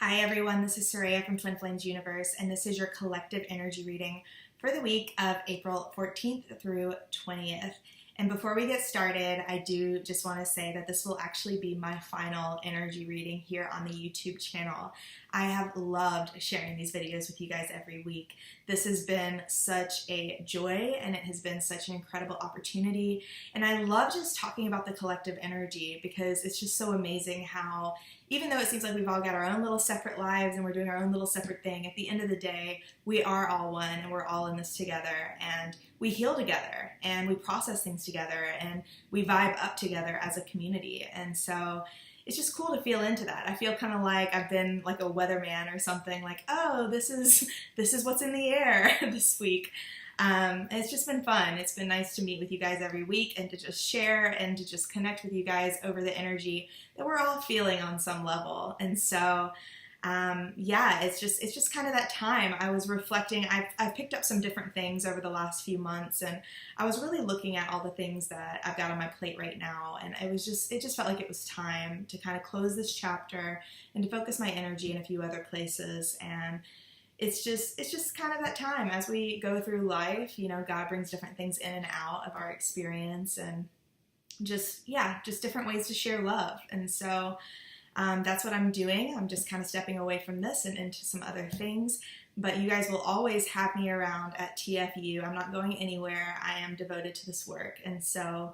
Hi everyone, this is Soraya from Twin Flames Universe, and this is your collective energy reading for the week of April 14th through 20th. And before we get started, I do just want to say that this will actually be my final energy reading here on the YouTube channel. I have loved sharing these videos with you guys every week. This has been such a joy and it has been such an incredible opportunity. And I love just talking about the collective energy because it's just so amazing how, even though it seems like we've all got our own little separate lives and we're doing our own little separate thing, at the end of the day, we are all one and we're all in this together, and we heal together and we process things together and we vibe up together as a community. And so it's just cool to feel into that. I feel kind of like I've been like a weatherman or something, like, oh, this is what's in the air this week. It's just been fun. It's been nice to meet with you guys every week and to just share and to just connect with you guys over the energy that we're all feeling on some level. And so yeah, it's just kind of that time. I was reflecting. I've picked up some different things over the last few months, and I was really looking at all the things that I've got on my plate right now, and it just felt like it was time to kind of close this chapter and to focus my energy in a few other places. And it's just kind of that time as we go through life. You know, God brings different things in and out of our experience, and just different ways to share love. And so that's what I'm doing. I'm just kind of stepping away from this and into some other things. But you guys will always have me around at TFU. I'm not going anywhere. I am devoted to this work. And so,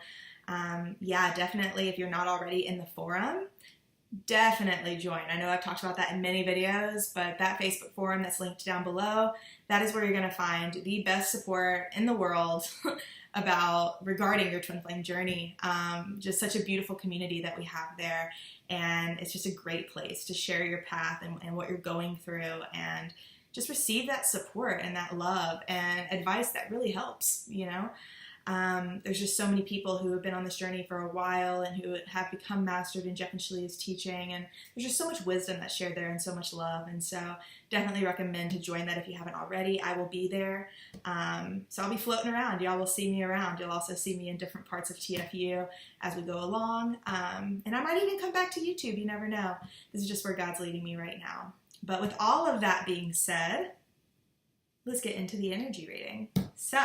yeah, definitely, if you're not already in the forum, definitely join. I know I've talked about that in many videos, but that Facebook forum that's linked down below, that is where you're going to find the best support in the world regarding your twin flame journey. Just such a beautiful community that we have there, and it's just a great place to share your path and what you're going through, and just receive that support and that love and advice that really helps, you know. There's just so many people who have been on this journey for a while and who have become mastered in Jeff and Shalea's teaching, and there's just so much wisdom that's shared there and so much love. And so definitely recommend to join that if you haven't already. I will be there. So I'll be floating around. Y'all will see me around. You'll also see me in different parts of TFU as we go along. And I might even come back to YouTube. You never know. This is just where God's leading me right now. But with all of that being said, let's get into the energy reading. So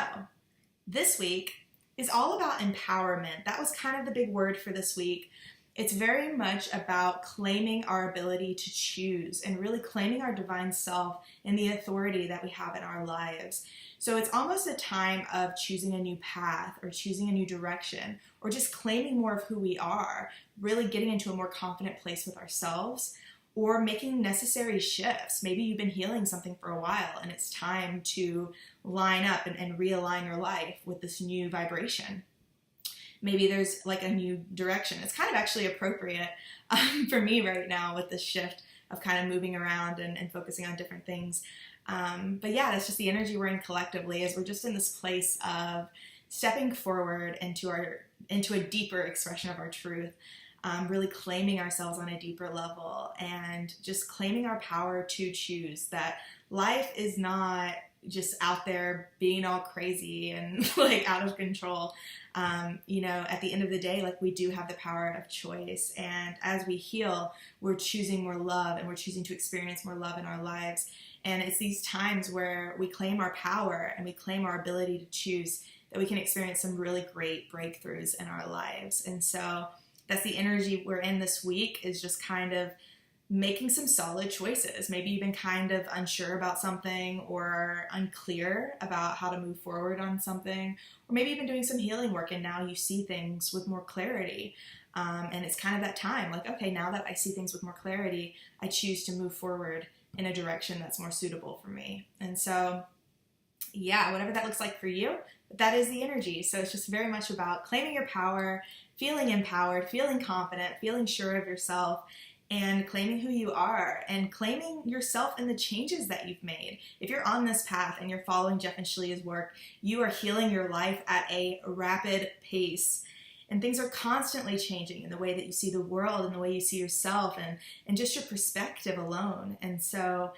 this week is all about empowerment. That was kind of the big word for this week. It's very much about claiming our ability to choose and really claiming our divine self and the authority that we have in our lives. So it's almost a time of choosing a new path or choosing a new direction or just claiming more of who we are, really getting into a more confident place with ourselves, or making necessary shifts. Maybe you've been healing something for a while and it's time to line up and realign your life with this new vibration. Maybe there's like a new direction. It's kind of actually appropriate for me right now with this shift of kind of moving around and focusing on different things. But yeah, that's just the energy we're in collectively, as we're just in this place of stepping forward into a deeper expression of our truth. Really claiming ourselves on a deeper level and just claiming our power to choose, that life is not just out there being all crazy and like out of control. You know, at the end of the day, like, we do have the power of choice. And as we heal, we're choosing more love and we're choosing to experience more love in our lives. And it's these times where we claim our power and we claim our ability to choose that we can experience some really great breakthroughs in our lives. And so that's the energy we're in this week, is just kind of making some solid choices. Maybe you've been kind of unsure about something or unclear about how to move forward on something, or maybe you've been doing some healing work and now you see things with more clarity. And it's kind of that time, like, okay, now that I see things with more clarity, I choose to move forward in a direction that's more suitable for me. And so, yeah, whatever that looks like for you, that is the energy. So it's just very much about claiming your power, feeling empowered, feeling confident, feeling sure of yourself, and claiming who you are and claiming yourself and the changes that you've made. If you're on this path and you're following Jeff and Shalea's work, you are healing your life at a rapid pace. And things are constantly changing in the way that you see the world and the way you see yourself and just your perspective alone. And so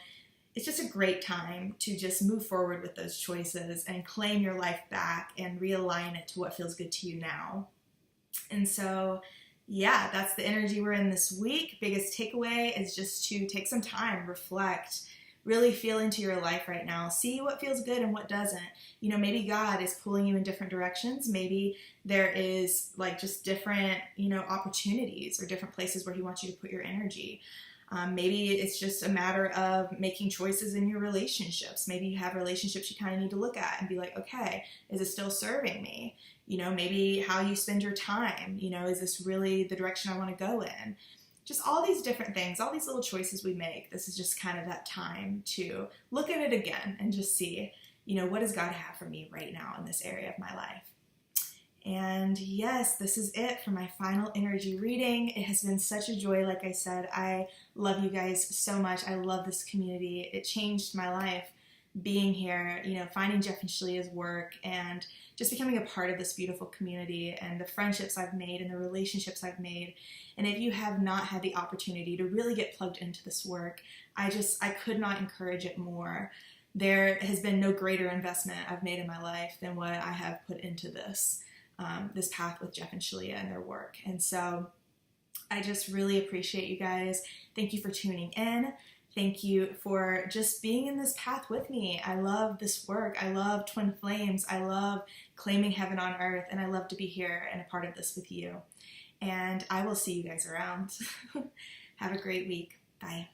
it's just a great time to just move forward with those choices and claim your life back and realign it to what feels good to you now. And so yeah, that's the energy we're in this week. Biggest takeaway is just to take some time, reflect, really feel into your life right now. See what feels good and what doesn't. You know, maybe God is pulling you in different directions. Maybe there is like just different, opportunities or different places where He wants you to put your energy. Maybe it's just a matter of making choices in your relationships. Maybe you have relationships you kind of need to look at and be like, okay, is it still serving me? Maybe how you spend your time, is this really the direction I want to go in? Just all these different things, all these little choices we make. This is just kind of that time to look at it again and just see, what does God have for me right now in this area of my life? And yes, this is it for my final energy reading. It has been such a joy. Like I said, I love you guys so much. I love this community. It changed my life being here, finding Jeff and Shalia's work and just becoming a part of this beautiful community and the friendships I've made and the relationships I've made. And if you have not had the opportunity to really get plugged into this work, I could not encourage it more. There has been no greater investment I've made in my life than what I have put into this path with Jeff and Shalia and their work. And so I just really appreciate you guys. Thank you for tuning in. Thank you for just being in this path with me. I love this work. I love Twin Flames. I love claiming heaven on earth, and I love to be here and a part of this with you. And I will see you guys around. Have a great week. Bye.